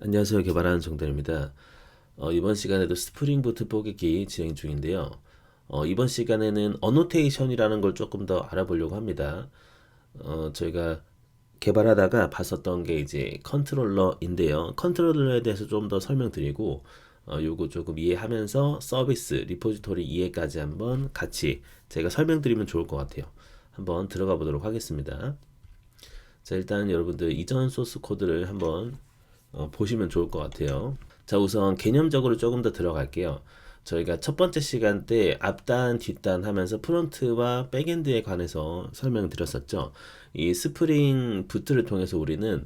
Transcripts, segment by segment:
안녕하세요. 개발하는 정단입니다. 이번 시간에도 스프링 부트 뽀개기 진행 중인데요. 이번 시간에는 어노테이션이라는 걸 조금 더 알아보려고 합니다. 저희가 개발하다가 봤었던 게 이제 컨트롤러인데요. 컨트롤러에 대해서 좀 더 설명드리고, 요거 조금 이해하면서 서비스, 리포지토리 이해까지 한번 같이 제가 설명드리면 좋을 것 같아요. 한번 들어가 보도록 하겠습니다. 자, 일단 여러분들 이전 소스 코드를 한번 보시면 좋을 것 같아요. 자, 우선 개념적으로 조금 더 들어갈게요. 저희가 첫 번째 시간 때 앞단, 뒷단 하면서 프론트와 백엔드에 관해서 설명드렸었죠. 이 스프링 부트를 통해서 우리는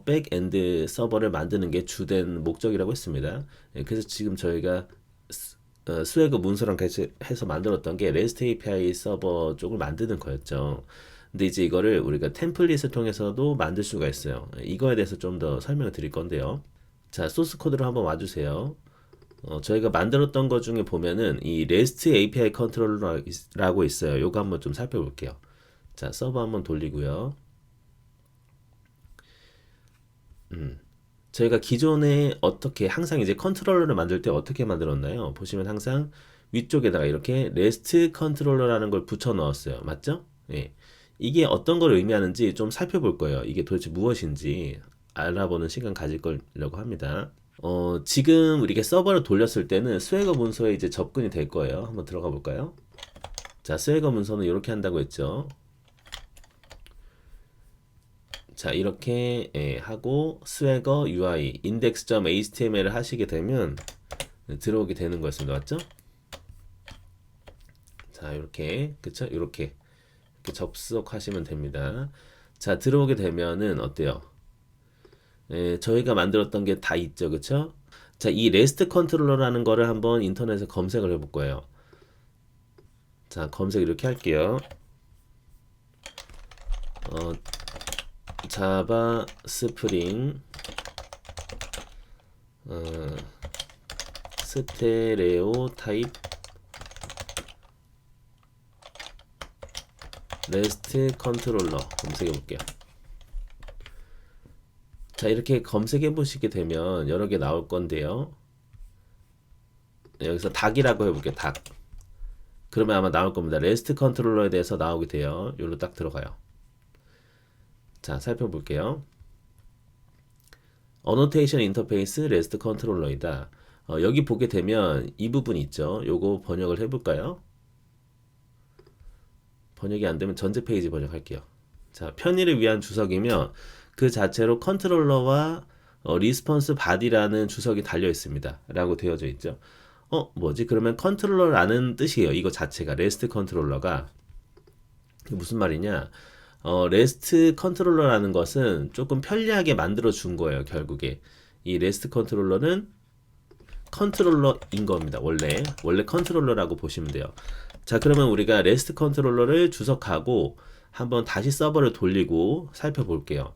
백엔드 서버를 만드는 게 주된 목적이라고 했습니다. 그래서 지금 저희가 스웨그 문서랑 같이 해서 만들었던 게 REST API 서버 쪽을 만드는 거였죠. 근데 이제 이거를 우리가 템플릿을 통해서도 만들 수가 있어요. 이거에 대해서 좀 더 설명을 드릴 건데요. 자, 소스 코드로 한번 와주세요. 저희가 만들었던 것 중에 보면은 이 REST API 컨트롤러라고 있어요. 요거 한번 좀 살펴볼게요. 자, 서버 한번 돌리고요. 저희가 기존에 어떻게 항상 이제 컨트롤러를 만들 때 어떻게 만들었나요? 보시면 항상 위쪽에다가 이렇게 REST 컨트롤러라는 걸 붙여 넣었어요. 맞죠? 예. 이게 어떤 걸 의미하는지 좀 살펴볼 거예요. 이게 도대체 무엇인지 알아보는 시간 가질 거려고 합니다. 지금 우리가 서버를 돌렸을 때는 스웨거 문서에 이제 접근이 될 거예요. 한번 들어가 볼까요? 자, 스웨거 문서는 이렇게 한다고 했죠. 자, 이렇게 하고 스웨거 UI index.html을 하시게 되면 들어오게 되는 거였습니다. 맞죠? 자, 이렇게 그쵸? 이렇게 접속하시면 됩니다. 자, 들어오게 되면은 어때요? 저희가 만들었던 게 다 있죠, 그쵸? 자, 이 레스트 컨트롤러라는 거를 한번 인터넷에 검색을 해볼 거예요. 자, 검색 이렇게 할게요. 어, 자바 스프링 스테레오 타입 레스트 컨트롤러 검색해 볼게요. 자, 이렇게 검색해 보시게 되면 여러 개 나올 건데요. 여기서 닭이라고 해볼게요. 닭. 그러면 아마 나올 겁니다. 레스트 컨트롤러에 대해서 나오게 돼요. 여기로 딱 들어가요. 자, 살펴볼게요. 어노테이션 인터페이스 레스트 컨트롤러이다. 여기 보게 되면 이 부분 있죠. 요거 번역을 해볼까요? 번역이 안 되면 전체 페이지 번역할게요. 자, 편의를 위한 주석이며 그 자체로 컨트롤러와 리스폰스 바디라는 주석이 달려 있습니다. 라고 되어져 있죠. 뭐지? 그러면 컨트롤러라는 뜻이에요. 이거 자체가 레스트 컨트롤러가 무슨 말이냐? 레스트 컨트롤러라는 것은 조금 편리하게 만들어 준 거예요. 결국에 이 레스트 컨트롤러는 컨트롤러인 겁니다. 원래 컨트롤러라고 보시면 돼요. 자, 그러면 우리가 레스트 컨트롤러를 주석하고 한번 다시 서버를 돌리고 살펴볼게요.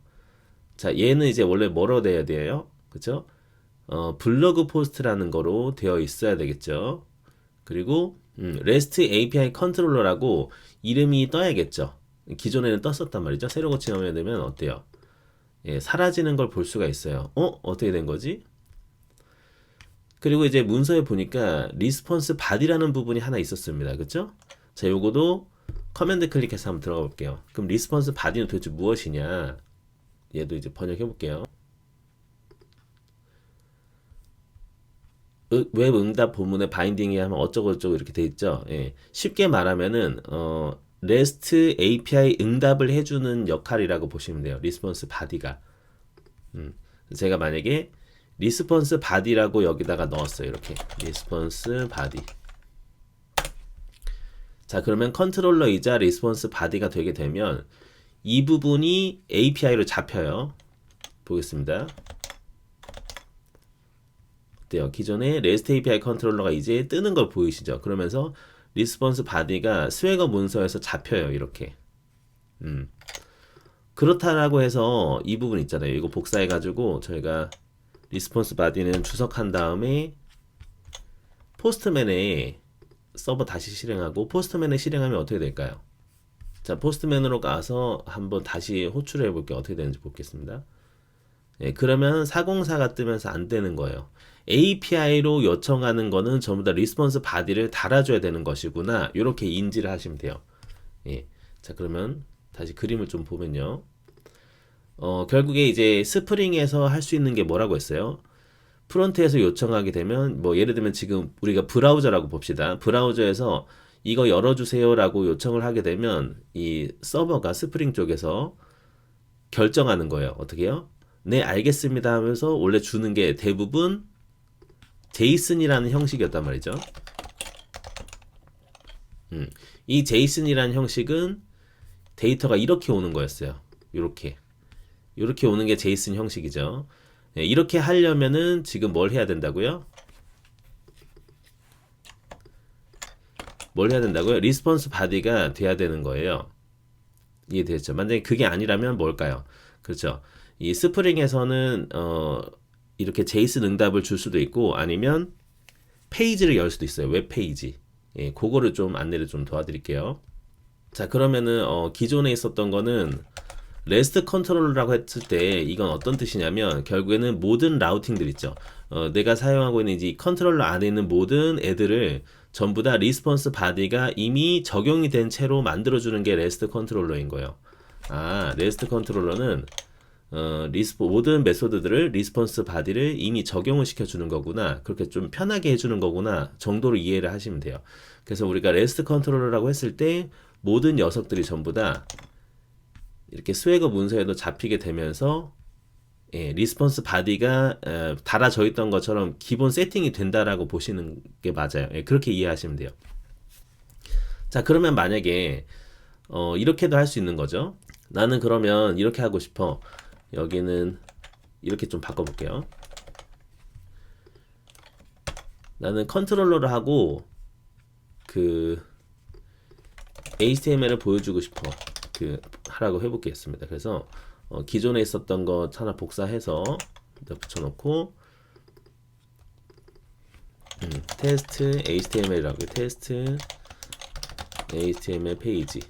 자, 얘는 이제 원래 뭐로 돼야 돼요? 그쵸? 블로그 포스트라는 거로 되어 있어야 되겠죠. 그리고 REST API 컨트롤러라고 이름이 떠야겠죠. 기존에는 떴었단 말이죠. 새로 고침하게 되면 어때요? 예, 사라지는 걸 볼 수가 있어요. 어떻게 된 거지? 그리고 이제 문서에 보니까 리스폰스 바디라는 부분이 하나 있었습니다. 그쵸? 자, 요거도 커맨드 클릭해서 한번 들어가 볼게요. 그럼 리스폰스 바디는 도대체 무엇이냐? 얘도 이제 번역해 볼게요. 웹 응답 본문에 바인딩이 하면 어쩌고저쩌고 이렇게 돼 있죠. 예. 쉽게 말하면은 REST API 응답을 해주는 역할이라고 보시면 돼요. 리스폰스 바디가. 제가 만약에 리스폰스 바디라고 여기다가 넣었어요. 이렇게 리스폰스 바디. 자, 그러면 컨트롤러이자 리스폰스 바디가 되게 되면 이 부분이 API로 잡혀요. 보겠습니다. 어때요? 기존에 REST API 컨트롤러가 이제 뜨는 걸 보이시죠? 그러면서 리스폰스 바디가 스웨거 문서에서 잡혀요. 이렇게. 그렇다라고 해서 이 부분 있잖아요. 이거 복사해가지고 저희가 리스폰스 바디는 주석한 다음에 포스트맨에 서버 다시 실행하고 포스트맨에 실행하면 어떻게 될까요? 자, 포스트맨으로 가서 한번 다시 호출해 볼게요. 어떻게 되는지 보겠습니다. 예, 그러면 404가 뜨면서 안 되는 거예요. API로 요청하는 거는 전부 다 리스폰스 바디를 달아줘야 되는 것이구나. 이렇게 인지를 하시면 돼요. 예. 자, 그러면 다시 그림을 좀 보면요. 결국에 이제 스프링에서 할 수 있는 게 뭐라고 했어요? 프론트에서 요청하게 되면 뭐 예를 들면 지금 우리가 브라우저라고 봅시다. 브라우저에서 이거 열어주세요라고 요청을 하게 되면 이 서버가 스프링 쪽에서 결정하는 거예요. 어떻게요? 네, 알겠습니다 하면서 원래 주는 게 대부분 제이슨이라는 형식이었단 말이죠. 이 제이슨이라는 형식은 데이터가 이렇게 오는 거였어요. 이렇게 오는 게 제이슨 형식이죠. 네, 이렇게 하려면은 지금 뭘 해야 된다고요? 뭘 해야 된다고요? 리스폰스 바디가 돼야 되는 거예요. 이해되셨죠? 만약에 그게 아니라면 뭘까요? 그렇죠. 이 스프링에서는 이렇게 제이슨 응답을 줄 수도 있고 아니면 페이지를 열 수도 있어요. 웹 페이지. 예, 그거를 좀 안내를 좀 도와드릴게요. 자, 그러면은 기존에 있었던 거는 레스트 컨트롤러라고 했을 때 이건 어떤 뜻이냐면 결국에는 모든 라우팅들 있죠. 내가 사용하고 있는 이 컨트롤러 안에 있는 모든 애들을 전부 다 리스폰스 바디가 이미 적용이 된 채로 만들어주는 게 레스트 컨트롤러인 거예요. 레스트 컨트롤러는 모든 메소드들을 리스폰스 바디를 이미 적용을 시켜주는 거구나. 그렇게 좀 편하게 해주는 거구나. 정도로 이해를 하시면 돼요. 그래서 우리가 레스트 컨트롤러라고 했을 때 모든 녀석들이 전부 다 이렇게 스웨거 문서에도 잡히게 되면서 리스폰스 바디가 달아져 있던 것처럼 기본 세팅이 된다라고 보시는 게 맞아요. 그렇게 이해하시면 돼요. 자, 그러면 만약에 이렇게도 할 수 있는 거죠. 나는 그러면 이렇게 하고 싶어. 여기는 이렇게 좀 바꿔볼게요. 나는 컨트롤러를 하고 그 HTML을 보여주고 싶어. 하라고 해보겠습니다. 그래서 기존에 있었던 거 하나 복사해서 붙여놓고 테스트 HTML이라고 테스트 HTML 페이지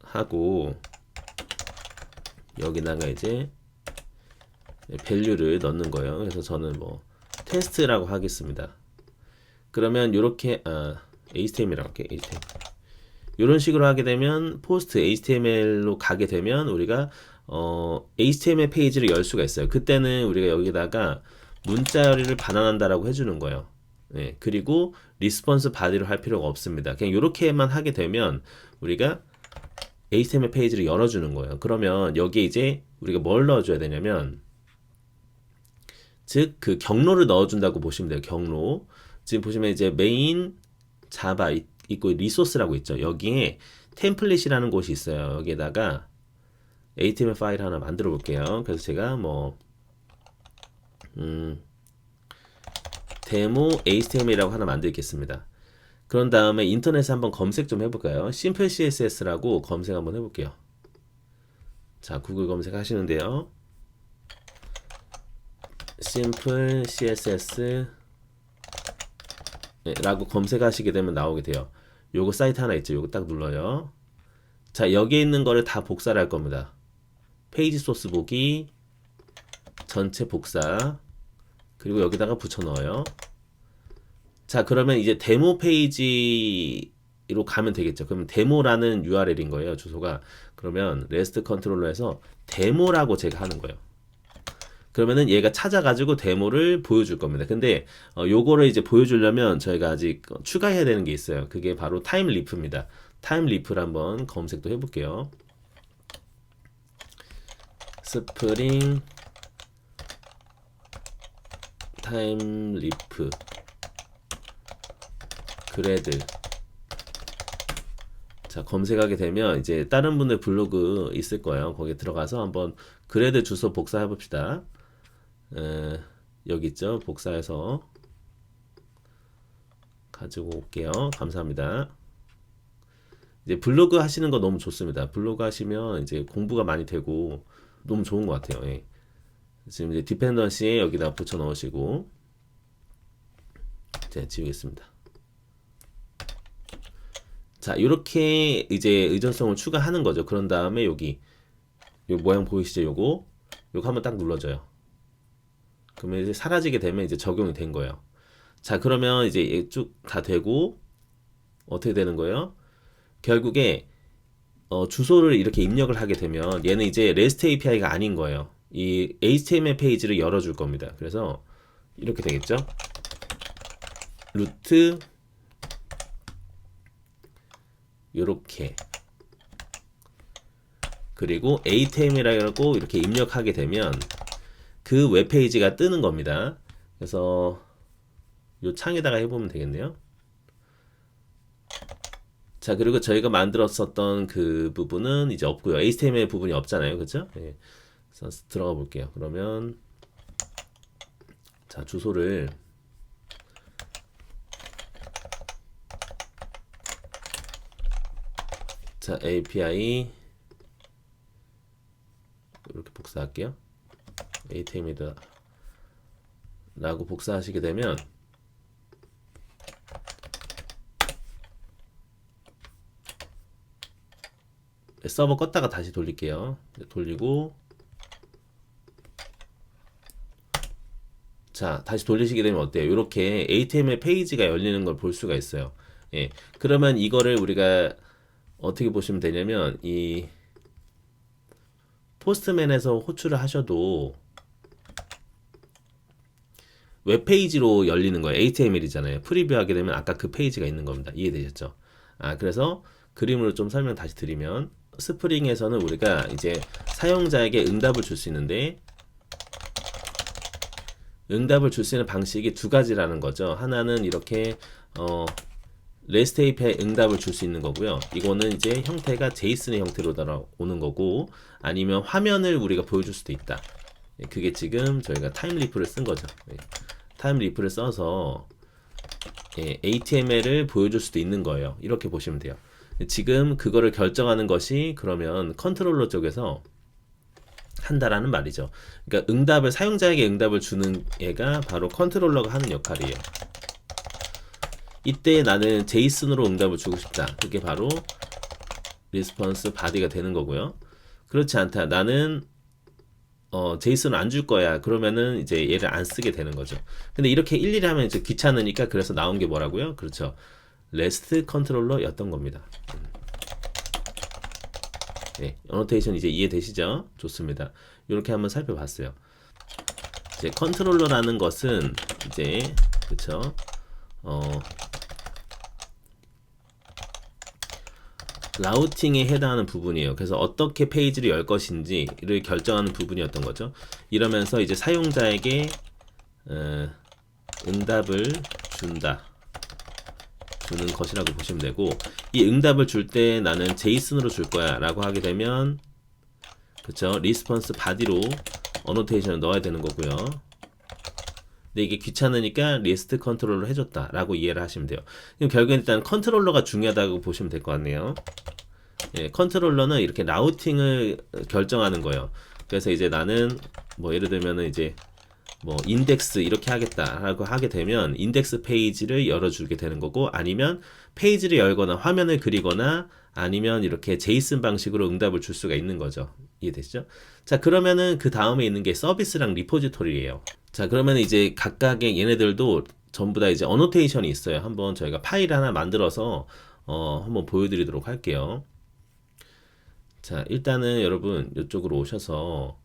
하고 여기다가 이제 밸류를 넣는 거예요. 그래서 저는 뭐 테스트라고 하겠습니다. 그러면 이렇게 HTML이라고 할게요. HTML. 이런 식으로 하게 되면 포스트 HTML로 가게 되면 우리가 HTML 페이지를 열 수가 있어요. 그때는 우리가 여기다가 문자 열이를 반환한다라고 해주는 거예요. 네, 그리고 리스폰스 바디로 할 필요가 없습니다. 그냥 이렇게만 하게 되면 우리가 HTML 페이지를 열어주는 거예요. 그러면 여기에 이제 우리가 뭘 넣어줘야 되냐면 즉 그 경로를 넣어준다고 보시면 돼요. 경로. 지금 보시면 이제 메인 자바 있고 리소스라고 있죠. 여기에 템플릿이라는 곳이 있어요. 여기에다가 HTML 파일 하나 만들어 볼게요. 그래서 제가 뭐 데모 HTML이라고 하나 만들겠습니다. 그런 다음에 인터넷에 한번 검색 좀 해볼까요? 심플 CSS라고 검색 한번 해볼게요. 자, 구글 검색 하시는데요. 심플 CSS 라고 검색하시게 되면 나오게 돼요. 요거 사이트 하나 있죠. 요거 딱 눌러요. 자, 여기에 있는 거를 다 복사를 할 겁니다. 페이지 소스 보기, 전체 복사, 그리고 여기다가 붙여 넣어요. 자, 그러면 이제 데모 페이지로 가면 되겠죠. 그러면 데모라는 URL인 거예요. 주소가. 그러면 레스트 컨트롤러에서 데모라고 제가 하는 거예요. 그러면은 얘가 찾아가지고 데모를 보여줄 겁니다. 근데 요거를 이제 보여주려면 저희가 아직 추가해야 되는 게 있어요. 그게 바로 타임 리프입니다. 타임 리프를 한번 검색도 해볼게요. 스프링 타임 리프 그레드. 자, 검색하게 되면 이제 다른 분들 블로그 있을 거예요. 거기 들어가서 한번 그레드 주소 복사해 봅시다. 여기 있죠. 복사해서 가지고 올게요. 감사합니다. 이제 블로그 하시는 거 너무 좋습니다. 블로그 하시면 이제 공부가 많이 되고 너무 좋은 것 같아요. 예. 지금 이제 디펜던시에 여기다 붙여 넣으시고 이제 지우겠습니다. 자, 이렇게 이제 의존성을 추가하는 거죠. 그런 다음에 여기 요 모양 보이시죠? 요거 한번 딱 눌러줘요. 그러면 이제 사라지게 되면 이제 적용이 된 거예요. 자, 그러면 이제 쭉 다 되고 어떻게 되는 거예요? 결국에 주소를 이렇게 입력을 하게 되면 얘는 이제 REST API가 아닌 거예요. 이 HTML 페이지를 열어줄 겁니다. 그래서 이렇게 되겠죠? 루트 요렇게 그리고 HTML이라고 이렇게 입력하게 되면 그 웹페이지가 뜨는 겁니다. 그래서 요 창에다가 해보면 되겠네요. 자, 그리고 저희가 만들었었던 그 부분은 이제 없고요. HTML 부분이 없잖아요. 그죠? 예. 그래서 들어가 볼게요. 그러면 자, 주소를 자, API 이렇게 복사할게요. HTML이다 라고 복사하시게 되면 서버 껐다가 다시 돌릴게요. 돌리고 자, 다시 돌리시게 되면 어때요? 이렇게 HTML 페이지가 열리는 걸 볼 수가 있어요. 예. 그러면 이거를 우리가 어떻게 보시면 되냐면 이 포스트맨에서 호출을 하셔도 웹페이지로 열리는 거예요. HTML이잖아요. 프리뷰하게 되면 아까 그 페이지가 있는 겁니다. 이해되셨죠? 아, 그래서 그림으로 좀 설명 다시 드리면 스프링에서는 우리가 이제 사용자에게 응답을 줄 수 있는데 응답을 줄 수 있는 방식이 두 가지라는 거죠. 하나는 이렇게 REST API 응답을 줄 수 있는 거고요. 이거는 이제 형태가 제이슨의 형태로 따라오는 거고 아니면 화면을 우리가 보여줄 수도 있다. 그게 지금 저희가 타임리프를 쓴 거죠. 타임리프를 써서 HTML을 보여줄 수도 있는 거예요. 이렇게 보시면 돼요. 지금 그거를 결정하는 것이 그러면 컨트롤러 쪽에서 한다라는 말이죠. 그러니까 응답을 사용자에게 응답을 주는 애가 바로 컨트롤러가 하는 역할이에요. 이때 나는 제이슨으로 응답을 주고 싶다. 그게 바로 리스폰스 바디가 되는 거고요. 그렇지 않다. 나는 제이슨을 안 줄 거야. 그러면은 이제 얘를 안 쓰게 되는 거죠. 근데 이렇게 일일이 하면 이제 귀찮으니까 그래서 나온 게 뭐라고요? 그렇죠. REST 컨트롤러였던 겁니다. 네, 어노테이션 이제 이해되시죠? 좋습니다. 이렇게 한번 살펴봤어요. 이제 컨트롤러라는 것은 이제 그쵸? 라우팅에 해당하는 부분이에요. 그래서 어떻게 페이지를 열 것인지를 결정하는 부분이었던 거죠. 이러면서 이제 사용자에게 응답을 주는 것이라고 보시면 되고 이 응답을 줄 때 나는 제이슨으로 줄 거야 라고 하게 되면 그쵸 리스폰스 바디로 어노테이션을 넣어야 되는 거고요. 근데 이게 귀찮으니까 리스트 컨트롤러 해줬다 라고 이해를 하시면 돼요. 그럼 결국엔 일단 컨트롤러가 중요하다고 보시면 될 것 같네요. 예, 컨트롤러는 이렇게 라우팅을 결정하는 거예요. 그래서 이제 나는 뭐 예를 들면은 이제 뭐 인덱스 이렇게 하겠다라고 하게 되면 인덱스 페이지를 열어주게 되는 거고 아니면 페이지를 열거나 화면을 그리거나 아니면 이렇게 제이슨 방식으로 응답을 줄 수가 있는 거죠. 이해되시죠? 자, 그러면은 그 다음에 있는 게 서비스랑 리포지토리예요. 자, 그러면 이제 각각의 얘네들도 전부 다 이제 어노테이션이 있어요. 한번 저희가 파일 하나 만들어서 한번 보여드리도록 할게요. 자, 일단은 여러분 이쪽으로 오셔서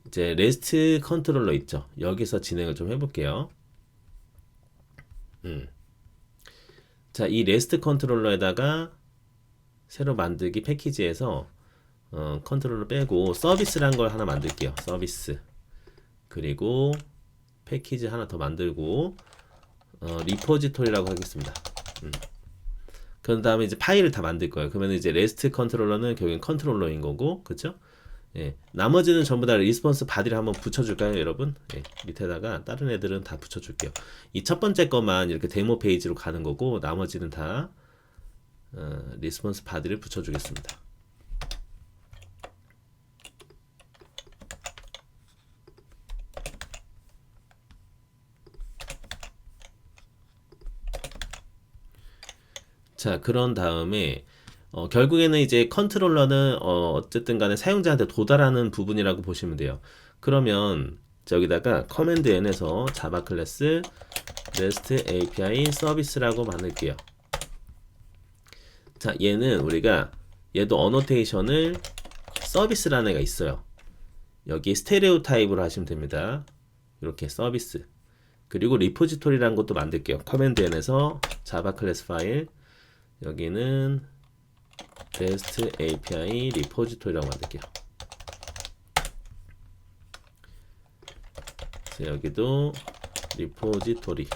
이제 REST 컨트롤러 있죠. 여기서 진행을 좀 해볼게요. 자, 이 REST 컨트롤러에다가 새로 만들기 패키지에서 컨트롤러 빼고 서비스란 걸 하나 만들게요. 서비스. 그리고 패키지 하나 더 만들고 리포지토리라고 하겠습니다. 그런 다음에 이제 파일을 다 만들 거예요. 그러면 이제 REST 컨트롤러는 결국엔 컨트롤러인 거고, 그쵸? 예, 나머지는 전부 다 리스폰스 바디를 한번 붙여줄까요, 여러분? 예, 밑에다가 다른 애들은 다 붙여줄게요. 이 첫 번째 것만 이렇게 데모 페이지로 가는 거고, 나머지는 다 리스폰스 바디를 붙여주겠습니다. 자, 그런 다음에 결국에는 이제 컨트롤러는 어쨌든 간에 사용자한테 도달하는 부분이라고 보시면 돼요. 그러면 저기다가 커맨드 N에서 자바 클래스 REST API 서비스라고 만들게요. 자, 얘도 어노테이션을 서비스라는 애가 있어요. 여기 스테레오 타입으로 하시면 됩니다. 이렇게 서비스. 그리고 리포지토리라는 것도 만들게요. 커맨드 N에서 자바 클래스 파일, 여기는 REST API 리포지토리라고 만들게요. 자, 여기도 리포지토리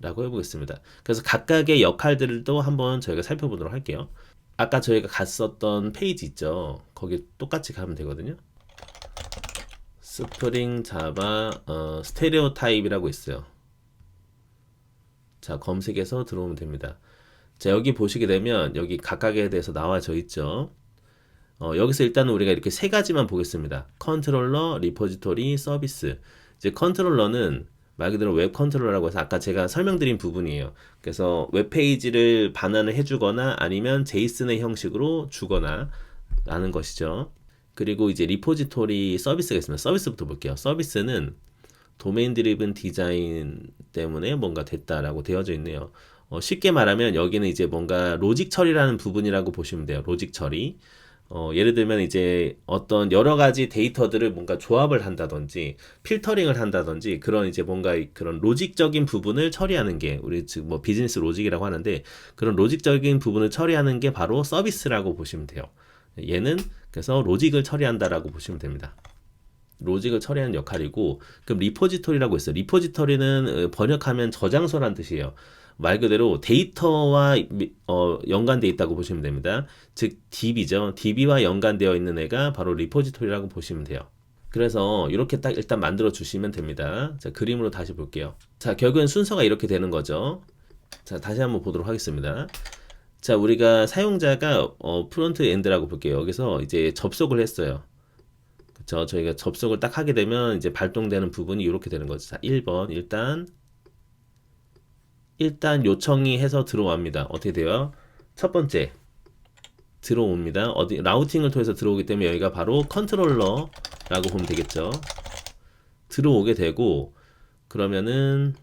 라고 해보겠습니다. 그래서 각각의 역할들도 한번 저희가 살펴보도록 할게요. 아까 저희가 갔었던 페이지 있죠. 거기 똑같이 가면 되거든요. 스프링 자바 스테레오 타입이라고 있어요. 자, 검색해서 들어오면 됩니다. 자, 여기 보시게 되면 여기 각각에 대해서 나와져 있죠. 여기서 일단은 우리가 이렇게 세 가지만 보겠습니다. 컨트롤러, 리포지토리, 서비스. 이제 컨트롤러는 말 그대로 웹 컨트롤러라고 해서 아까 제가 설명드린 부분이에요. 그래서 웹페이지를 반환을 해주거나 아니면 제이슨의 형식으로 주거나 라는 것이죠. 그리고 이제 리포지토리 서비스가 있습니다. 서비스부터 볼게요. 서비스는 도메인 드리븐 디자인 때문에 뭔가 됐다라고 되어져 있네요. 쉽게 말하면 여기는 이제 뭔가 로직 처리라는 부분이라고 보시면 돼요. 로직 처리. 예를 들면 이제 어떤 여러 가지 데이터들을 뭔가 조합을 한다든지 필터링을 한다든지 그런 이제 뭔가 그런 로직적인 부분을 처리하는 게 우리 즉 뭐 비즈니스 로직이라고 하는데 그런 로직적인 부분을 처리하는 게 바로 서비스라고 보시면 돼요. 얘는 그래서 로직을 처리한다라고 보시면 됩니다. 로직을 처리하는 역할이고 그럼 리포지토리라고 있어요. 리포지토리는 번역하면 저장소란 뜻이에요. 말 그대로 데이터와 연관되어 있다고 보시면 됩니다. 즉 DB죠. DB와 연관되어 있는 애가 바로 리포지토리라고 보시면 돼요. 그래서 이렇게 딱 일단 만들어 주시면 됩니다. 자, 그림으로 다시 볼게요. 자, 결국엔 순서가 이렇게 되는 거죠. 자, 다시 한번 보도록 하겠습니다. 자, 우리가 사용자가 프론트 엔드라고 볼게요. 여기서 이제 접속을 했어요. 그쵸? 저희가 접속을 딱 하게 되면 이제 발동되는 부분이 이렇게 되는 거죠. 자, 1번 일단 요청이 해서 들어옵니다. 어떻게 돼요? 첫 번째 들어옵니다. 라우팅을 통해서 들어오기 때문에 여기가 바로 컨트롤러라고 보면 되겠죠. 들어오게 되고 그러면은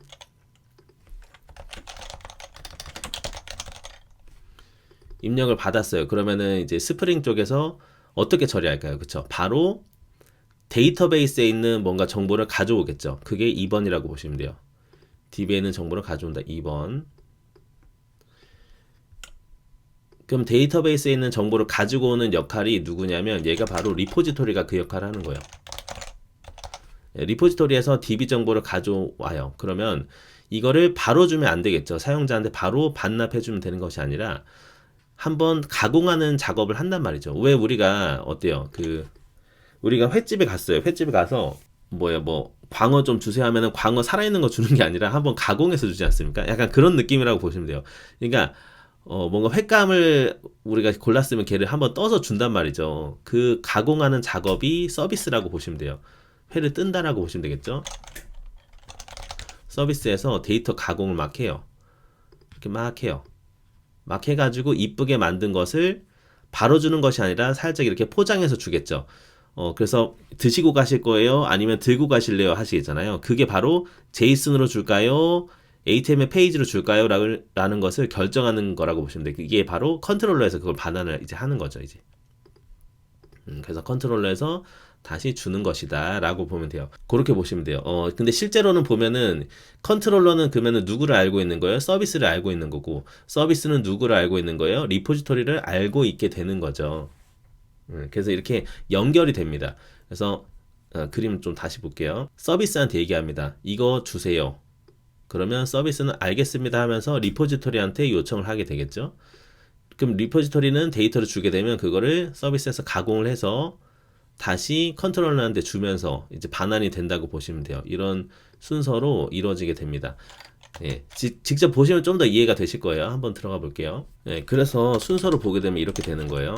입력을 받았어요. 그러면은 이제 스프링 쪽에서 어떻게 처리할까요? 그쵸? 바로 데이터베이스에 있는 뭔가 정보를 가져오겠죠. 그게 2번이라고 보시면 돼요. DB에 있는 정보를 가져온다. 2번. 그럼 데이터베이스에 있는 정보를 가지고 오는 역할이 누구냐면 얘가 바로 리포지토리가 그 역할을 하는 거예요. 리포지토리에서 DB 정보를 가져와요. 그러면 이거를 바로 주면 안 되겠죠. 사용자한테 바로 반납해 주면 되는 것이 아니라 한번 가공하는 작업을 한단 말이죠. 왜 우리가 어때요? 우리가 횟집에 갔어요. 횟집에 가서 광어 좀 주세요 하면은 광어 살아있는 거 주는 게 아니라 한번 가공해서 주지 않습니까? 약간 그런 느낌이라고 보시면 돼요. 그러니까 뭔가 횟감을 우리가 골랐으면 걔를 한번 떠서 준단 말이죠. 그 가공하는 작업이 서비스라고 보시면 돼요. 회를 뜬다라고 보시면 되겠죠. 서비스에서 데이터 가공을 막 해요. 이렇게 막 해요. 막 해가지고 이쁘게 만든 것을 바로 주는 것이 아니라 살짝 이렇게 포장해서 주겠죠. 그래서 드시고 가실 거예요? 아니면 들고 가실래요? 하시겠잖아요. 그게 바로 제이슨으로 줄까요? HTML 페이지로 줄까요? 라는 것을 결정하는 거라고 보시면 돼요. 이게 바로 컨트롤러에서 그걸 반환을 이제 하는 거죠, 이제. 그래서 컨트롤러에서 다시 주는 것이다 라고 보면 돼요. 그렇게 보시면 돼요. 근데 실제로는 보면은 컨트롤러는 그러면은 누구를 알고 있는 거예요? 서비스를 알고 있는 거고 서비스는 누구를 알고 있는 거예요? 리포지토리를 알고 있게 되는 거죠. 그래서 이렇게 연결이 됩니다. 그래서 그림 좀 다시 볼게요. 서비스한테 얘기합니다. 이거 주세요. 그러면 서비스는 알겠습니다 하면서 리포지토리한테 요청을 하게 되겠죠. 그럼 리포지토리는 데이터를 주게 되면 그거를 서비스에서 가공을 해서 다시 컨트롤러한테 주면서 이제 반환이 된다고 보시면 돼요. 이런 순서로 이루어지게 됩니다. 예, 직접 보시면 좀 더 이해가 되실 거예요. 한번 들어가 볼게요. 예, 그래서 순서로 보게 되면 이렇게 되는 거예요.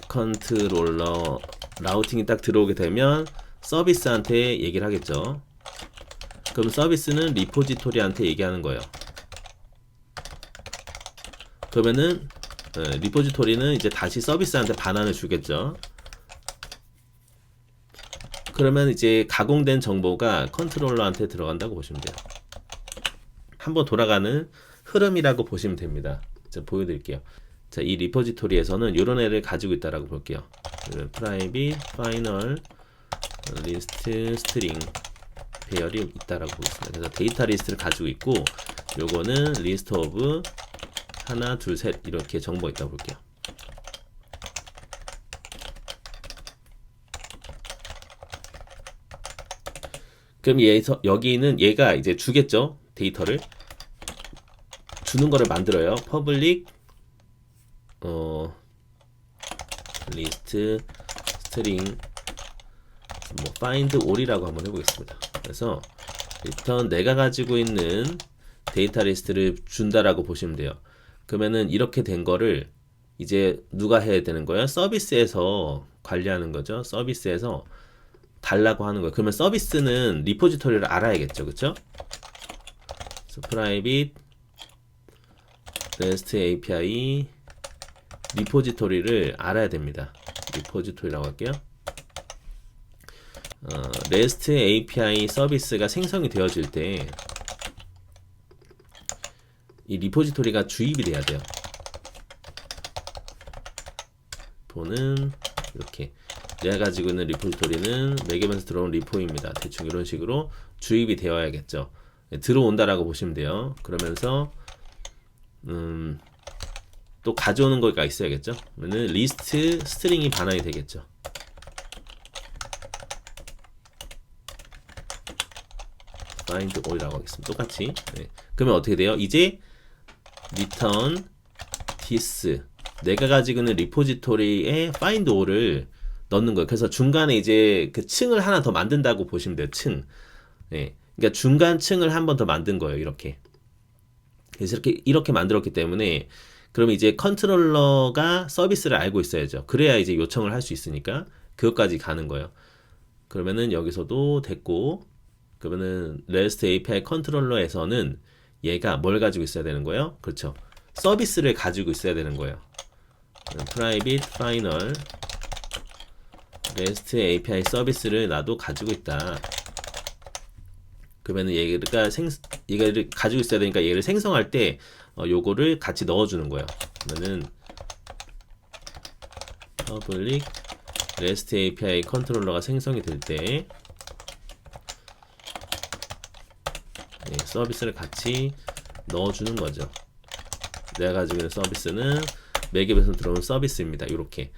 컨트롤러 라우팅이 딱 들어오게 되면 서비스한테 얘기를 하겠죠. 그럼 서비스는 리포지토리한테 얘기하는 거예요. 그러면은 리포지토리는 이제 다시 서비스한테 반환을 주겠죠. 그러면 이제 가공된 정보가 컨트롤러한테 들어간다고 보시면 돼요. 한번 돌아가는 흐름이라고 보시면 됩니다. 자, 보여드릴게요. 자, 이 리포지토리에서는 이런 애를 가지고 있다라고 볼게요. private final list string 배열이 있다라고 보겠습니다. 그래서 데이터 리스트를 가지고 있고, 요거는 list of 하나, 둘, 셋 이렇게 정보가 있다고 볼게요. 그럼 여기는 얘가 이제 주겠죠? 데이터를 주는 거를 만들어요. public list string 뭐 find all이라고 한번 해보겠습니다. 그래서 일단 내가 가지고 있는 데이터 리스트를 준다라고 보시면 돼요. 그러면은 이렇게 된 거를 이제 누가 해야 되는 거예요? 서비스에서 관리하는 거죠. 서비스에서 달라고 하는 거예요. 그러면 서비스는 리포지토리를 알아야겠죠. 그쵸? 그래서 private REST API 리포지토리를 알아야 됩니다. 리포지토리라고 할게요. REST API 서비스가 생성이 되어질 때 이 리포지토리가 주입이 돼야 돼요. 보는 이렇게 내가 가지고 있는 리포지토리는 매개면서 들어온 리포입니다. 대충 이런 식으로 주입이 되어야겠죠. 들어온다라고 보시면 돼요. 그러면서 또 가져오는 거가 있어야겠죠. 그러면 리스트 스트링이 반환이 되겠죠. find all이라고 하겠습니다. 똑같이. 네. 그러면 어떻게 돼요? 이제 return this 내가 가지고 있는 리포지토리에 find all을 넣는 거예요. 그래서 중간에 이제 그 층을 하나 더 만든다고 보시면 돼요. 층. 네. 그러니까 중간 층을 한 번 더 만든 거예요. 이렇게. 그래서 이렇게 만들었기 때문에 그러면 이제 컨트롤러가 서비스를 알고 있어야죠. 그래야 이제 요청을 할 수 있으니까 그것까지 가는 거예요. 그러면은 여기서도 됐고, 그러면은 REST API 컨트롤러에서는 얘가 뭘 가지고 있어야 되는 거예요? 그렇죠. 서비스를 가지고 있어야 되는 거예요. private final REST API 서비스를 나도 가지고 있다. 그러면은 얘가 가지고 있어야 되니까 얘를 생성할 때 요거를 같이 넣어주는 거예요. 그러면은 public REST API 컨트롤러가 생성이 될 때 서비스를 같이 넣어주는 거죠. 내가 가지고 있는 서비스는 매개에서 들어온 서비스입니다. 이렇게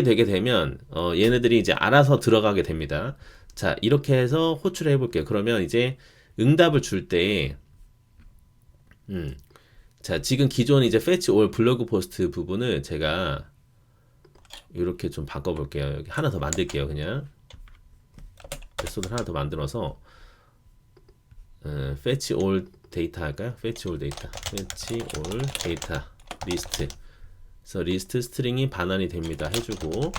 되게 되면 얘네들이 이제 알아서 들어가게 됩니다. 자, 이렇게 해서 호출을 해볼게요. 그러면 이제 응답을 줄 때, 자, 지금 기존 이제 fetch all 블로그 포스트 부분을 제가 이렇게 좀 바꿔볼게요. 여기 하나 더 만들게요. 그냥 메소드를 하나 더 만들어서 fetch all 데이터 할까요? fetch all 데이터, fetch all 데이터 리스트. 그래서 리스트 스트링이 반환이 됩니다. 해주고,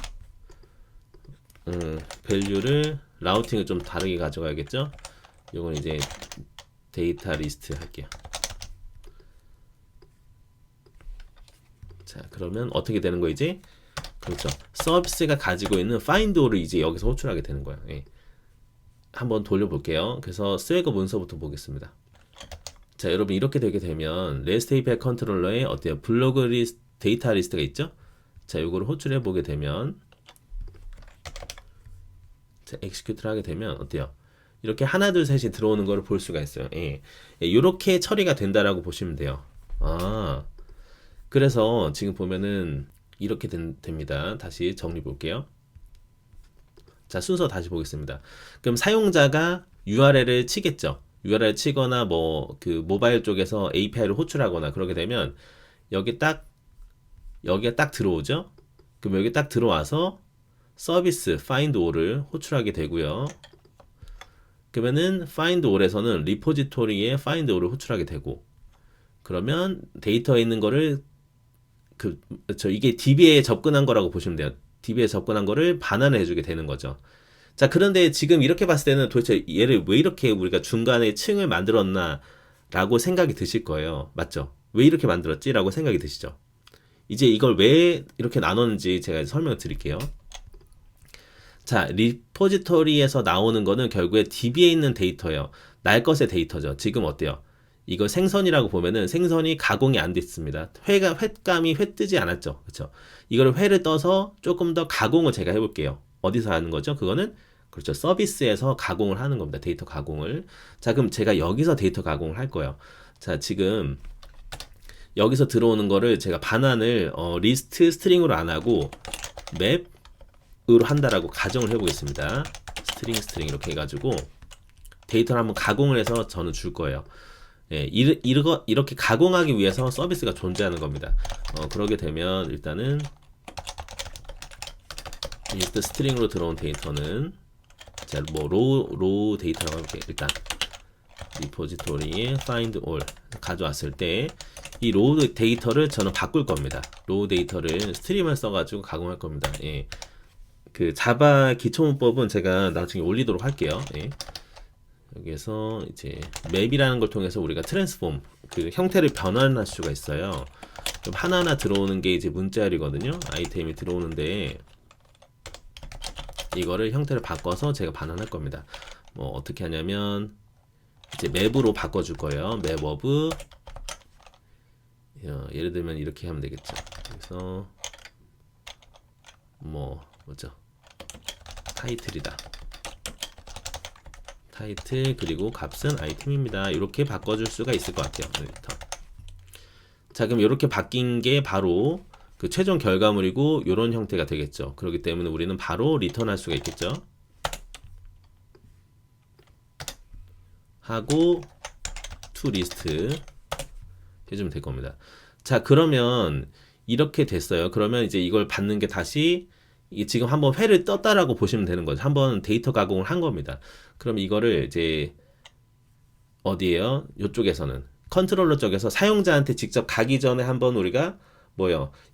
밸류를 라우팅을 좀 다르게 가져가야겠죠? 이건 이제 데이터 리스트 할게요. 자, 그러면 어떻게 되는 거이지? 그렇죠. 서비스가 가지고 있는 find all을 이제 여기서 호출하게 되는 거예요. 예. 한번 돌려볼게요. 그래서 스웨거 문서부터 보겠습니다. 자, 여러분 이렇게 되게 되면 REST API 컨트롤러에 어때요? 블로그 리스트, 데이터 리스트가 있죠? 자, 이거를 호출해 보게 되면, 자, execute를 하게 되면 어때요? 이렇게 하나 둘 셋이 들어오는 거를 볼 수가 있어요. 예. 이렇게 처리가 된다라고 보시면 돼요. 그래서 지금 보면은 이렇게 됩니다. 다시 정리 볼게요. 자, 순서 다시 보겠습니다. 그럼 사용자가 URL을 치겠죠. URL 치거나 뭐 그 모바일 쪽에서 API를 호출하거나 그러게 되면 여기가 딱 들어오죠. 그럼 여기 딱 들어와서 서비스 find all을 호출하게 되고요. 그러면은 find all에서는 리포지토리에 find all을 호출하게 되고, 그러면 데이터에 있는 거를 이게 DB에 접근한 거라고 보시면 돼요. DB에 접근한 거를 반환을 해주게 되는 거죠. 자, 그런데 지금 이렇게 봤을 때는 도대체 얘를 왜 이렇게 우리가 중간에 층을 만들었나 라고 생각이 드실 거예요. 맞죠? 왜 이렇게 만들었지? 라고 생각이 드시죠? 이제 이걸 왜 이렇게 나눴는지 제가 설명을 드릴게요. 자, 리포지토리에서 나오는 거는 결국에 DB에 있는 데이터예요. 날 것의 데이터죠. 지금 어때요? 이거 생선이라고 보면은 생선이 가공이 안 됐습니다. 횟감이 회 뜨지 않았죠. 그렇죠? 이걸 회를 떠서 조금 더 가공을 제가 해볼게요. 어디서 하는 거죠? 그거는 그렇죠. 서비스에서 가공을 하는 겁니다. 데이터 가공을. 자, 그럼 제가 여기서 데이터 가공을 할 거예요. 자, 지금 여기서 들어오는 거를 제가 반환을 리스트 스트링으로 안 하고 맵으로 한다라고 가정을 해보겠습니다. 스트링 이렇게 해가지고 데이터를 한번 가공을 해서 저는 줄 거예요. 예, 이렇게 가공하기 위해서 서비스가 존재하는 겁니다. 그러게 되면 일단은 리스트 스트링으로 들어온 데이터는 자, 뭐 로우 데이터라고 해볼게요. 일단 리포지토리에 find all 가져왔을 때 이 로우 데이터를 저는 바꿀 겁니다. 로우 데이터를 스트림을 써가지고 가공할 겁니다. 예. 그 자바 기초문법은 제가 나중에 올리도록 할게요. 예. 여기에서 이제 맵이라는 걸 통해서 우리가 트랜스폼 그 형태를 변환할 수가 있어요. 좀 하나하나 들어오는 게 이제 문자열이거든요. 아이템이 들어오는데 이거를 형태를 바꿔서 제가 반환할 겁니다. 뭐 어떻게 하냐면 이제 맵으로 바꿔줄 거예요. 맵 오브 예를 들면 이렇게 하면 되겠죠. 그래서 뭐죠? 타이틀이다. 타이틀 그리고 값은 아이템입니다. 이렇게 바꿔줄 수가 있을 것 같아요. 자, 그럼 이렇게 바뀐 게 바로 그 최종 결과물이고 이런 형태가 되겠죠. 그렇기 때문에 우리는 바로 리턴할 수가 있겠죠. 하고 to list 해주면 될 겁니다. 자, 그러면 이렇게 됐어요. 그러면 이제 이걸 받는 게 다시 지금 한번 회를 떴다라고 보시면 되는 거죠. 한번 데이터 가공을 한 겁니다. 그럼 이거를 이제 어디에요? 이쪽에서는 컨트롤러 쪽에서 사용자한테 직접 가기 전에 한번 우리가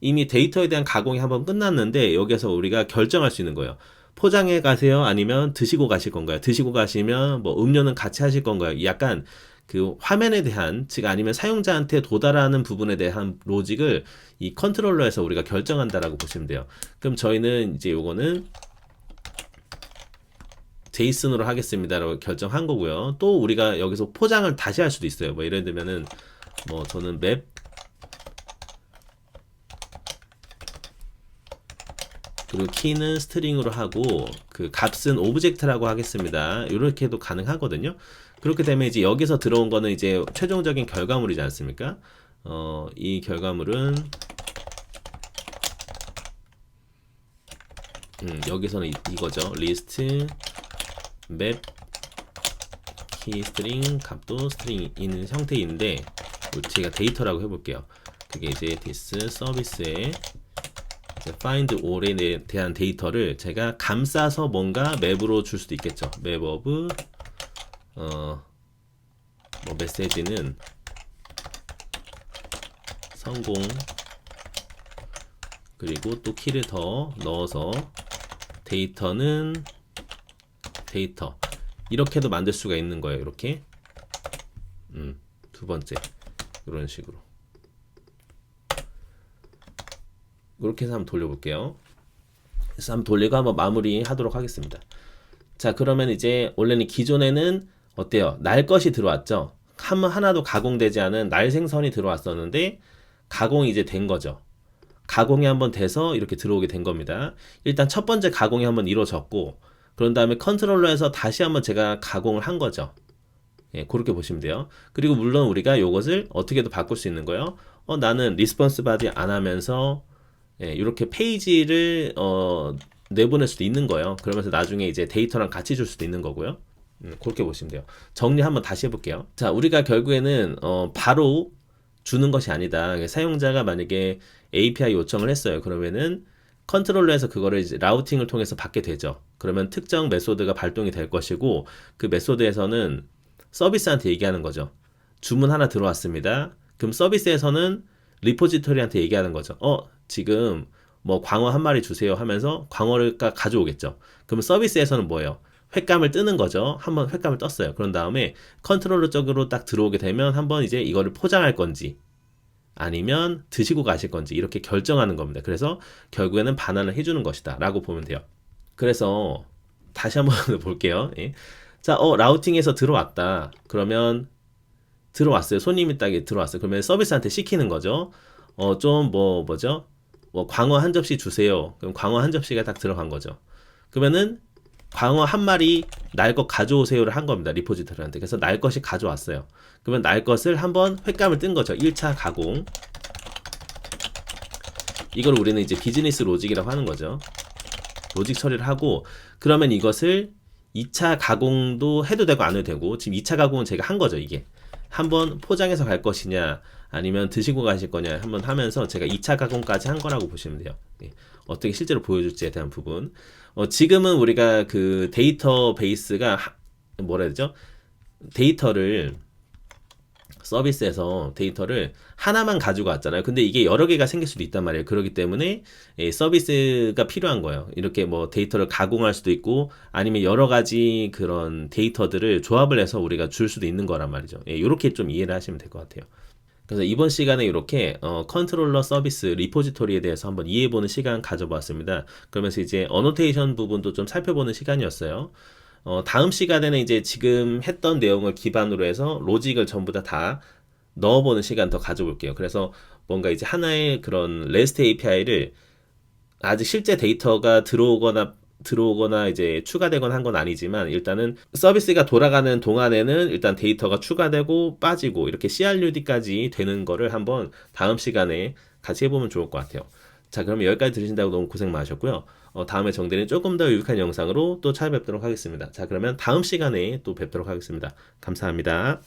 이미 데이터에 대한 가공이 한번 끝났는데 여기서 우리가 결정할 수 있는 거예요. 포장해 가세요? 아니면 드시고 가실 건가요? 드시고 가시면 음료는 같이 하실 건가요? 약간 그 화면에 대한 즉 아니면 사용자한테 도달하는 부분에 대한 로직을 이 컨트롤러에서 우리가 결정한다라고 보시면 돼요. 그럼 저희는 이제 요거는 제이슨으로 하겠습니다라고 결정한 거고요. 또 우리가 여기서 포장을 다시 할 수도 있어요. 예를 들면은 저는 맵 그리고 키는 스트링으로 하고 그 값은 오브젝트라고 하겠습니다. 이렇게 해도 가능하거든요. 그렇게 되면 이제 여기서 들어온 거는 이제 최종적인 결과물이지 않습니까? 이 결과물은 여기서는 이거죠. 리스트 맵 키 스트링 값도 스트링 있는 형태인데 제가 데이터라고 해볼게요. 그게 이제 this 서비스에 find all에 대한 데이터를 제가 감싸서 뭔가 맵으로 줄 수도 있겠죠. 맵 오브 메시지는 성공 그리고 또 키를 더 넣어서 데이터는 데이터 이렇게도 만들 수가 있는 거예요. 이렇게 두 번째 이런 식으로 이렇게 해서 한번 돌려볼게요. 그래서 한번 돌리고 한번 마무리 하도록 하겠습니다. 자, 그러면 이제 원래는 기존에는 어때요? 날 것이 들어왔죠? 하나도 가공되지 않은 날 생선이 들어왔었는데 가공이 이제 된 거죠. 가공이 한번 돼서 이렇게 들어오게 된 겁니다. 일단 첫 번째 가공이 한번 이루어졌고 그런 다음에 컨트롤러에서 다시 한번 제가 가공을 한 거죠. 예, 그렇게 보시면 돼요. 그리고 물론 우리가 이것을 어떻게도 바꿀 수 있는 거예요. 나는 리스폰스 바디 안 하면서 예, 이렇게 페이지를 내보낼 수도 있는 거예요. 그러면서 나중에 이제 데이터랑 같이 줄 수도 있는 거고요. 그렇게 보시면 돼요. 정리 한번 다시 해볼게요. 자, 우리가 결국에는 바로 주는 것이 아니다. 사용자가 만약에 API 요청을 했어요. 그러면은 컨트롤러에서 그거를 이제 라우팅을 통해서 받게 되죠. 그러면 특정 메소드가 발동이 될 것이고 그 메소드에서는 서비스한테 얘기하는 거죠. 주문 하나 들어왔습니다. 그럼 서비스에서는 리포지토리한테 얘기하는 거죠. 지금 광어 한 마리 주세요 하면서 광어를 가져오겠죠. 그럼 서비스에서는 뭐예요? 횟감을 뜨는 거죠. 한번 횟감을 떴어요. 그런 다음에 컨트롤러 쪽으로 딱 들어오게 되면 한번 이제 이거를 포장할 건지 아니면 드시고 가실 건지 이렇게 결정하는 겁니다. 그래서 결국에는 반환을 해주는 것이다 라고 보면 돼요. 그래서 다시 한번 볼게요. 예. 자, 라우팅에서 들어왔다. 그러면 들어왔어요. 손님이 딱 들어왔어요. 그러면 서비스한테 시키는 거죠. 좀 뭐죠? 광어 한 접시 주세요. 그럼 광어 한 접시가 딱 들어간 거죠. 그러면은 광어 한 마리 날 것 가져오세요를 한 겁니다. 리포지터리한테. 그래서 날 것이 가져왔어요. 그러면 날 것을 한번 횟감을 뜬 거죠. 1차 가공. 이걸 우리는 이제 비즈니스 로직이라고 하는 거죠. 로직 처리를 하고, 그러면 이것을 2차 가공도 해도 되고 안 해도 되고, 지금 2차 가공은 제가 한 거죠. 이게 한번 포장해서 갈 것이냐 아니면 드시고 가실 거냐 한번 하면서 제가 2차 가공까지 한 거라고 보시면 돼요. 예. 어떻게 실제로 보여줄지에 대한 부분. 지금은 우리가 그 데이터베이스가 뭐라 해야 되죠? 데이터를 서비스에서 데이터를 하나만 가지고 왔잖아요. 근데 이게 여러 개가 생길 수도 있단 말이에요. 그렇기 때문에 서비스가 필요한 거예요. 이렇게 뭐 데이터를 가공할 수도 있고 아니면 여러 가지 그런 데이터들을 조합을 해서 우리가 줄 수도 있는 거란 말이죠. 이렇게 좀 이해를 하시면 될 것 같아요. 그래서 이번 시간에 이렇게 컨트롤러 서비스 리포지토리에 대해서 한번 이해해보는 시간 가져봤습니다. 그러면서 이제 어노테이션 부분도 좀 살펴보는 시간이었어요. 다음 시간에는 이제 지금 했던 내용을 기반으로 해서 로직을 전부 다 넣어보는 시간 더 가져볼게요. 그래서 뭔가 이제 하나의 그런 REST API를 아직 실제 데이터가 들어오거나 이제 추가되거나 한 건 아니지만 일단은 서비스가 돌아가는 동안에는 일단 데이터가 추가되고 빠지고 이렇게 CRUD까지 되는 거를 한번 다음 시간에 같이 해보면 좋을 것 같아요. 자, 그럼 여기까지 들으신다고 너무 고생 많으셨고요. 다음에 정대는 조금 더 유익한 영상으로 또 찾아뵙도록 하겠습니다. 자, 그러면 다음 시간에 또 뵙도록 하겠습니다. 감사합니다.